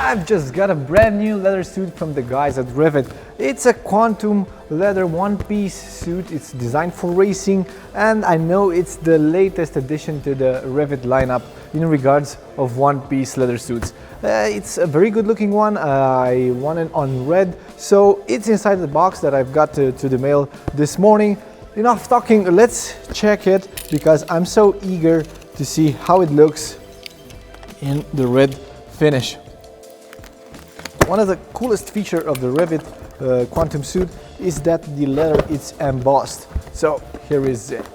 I've just got a brand new leather suit from the guys at Rev'it. It's a quantum leather one-piece suit. It's designed for racing, and I know it's the latest addition to the Rev'it lineup in regards of one-piece leather suits. It's a very good looking one. I want it on red, so it's inside the box that I've got to the mail this morning. Enough talking, let's check it because I'm so eager to see how it looks in the red finish. One of the coolest features of the Rev'it quantum suit is that the leather is embossed. So here is it.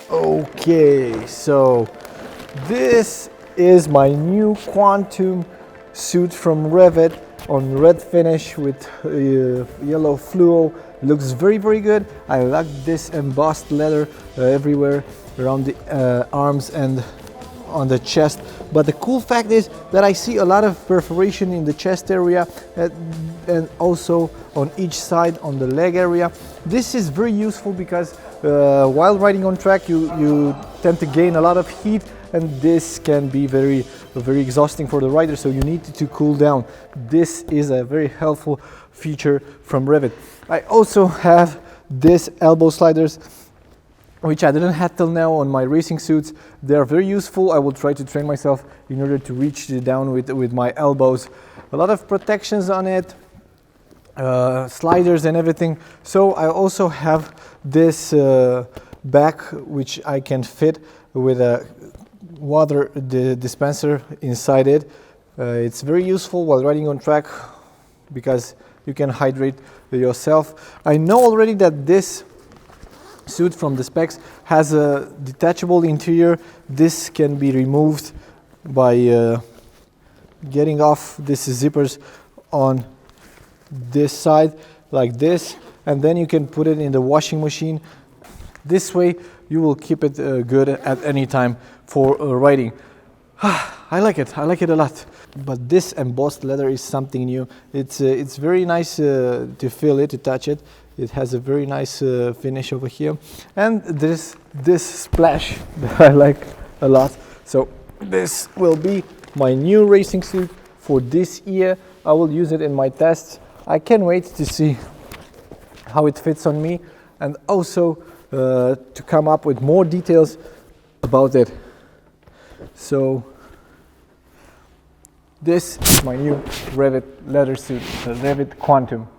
Okay, so this is my new quantum suit from Rev'it on red finish with yellow fluo. Looks very good. I like this embossed leather everywhere around the arms and on the chest. But the cool fact is that I see a lot of perforation in the chest area and also on each side on the leg area. This is very useful because while riding on track you tend to gain a lot of heat, and this can be very exhausting for the rider, so you need to cool down. This is a very helpful feature from Rev'it. I also have this elbow sliders, which I didn't have till now on my racing suits. They are very useful. I will try to train myself in order to reach down with my elbows. A lot of protections on it, sliders and everything. So I also have this back which I can fit with a water dispenser inside it. It's very useful while riding on track because you can hydrate yourself. I know already that this suit from the specs has a detachable interior. This can be removed by getting off these zippers on this side like this, and then you can put it in the washing machine. This way you will keep it good at any time for riding. I like it a lot. But this embossed leather is something new. It's very nice to feel it, to touch it. It has a very nice finish over here, and this splash that I like a lot. So this will be my new racing suit for this year. I will use it in my tests. I can't wait to see how it fits on me, and also to come up with more details about it. So this is my new Rev'it leather suit, the Rev'it Quantum.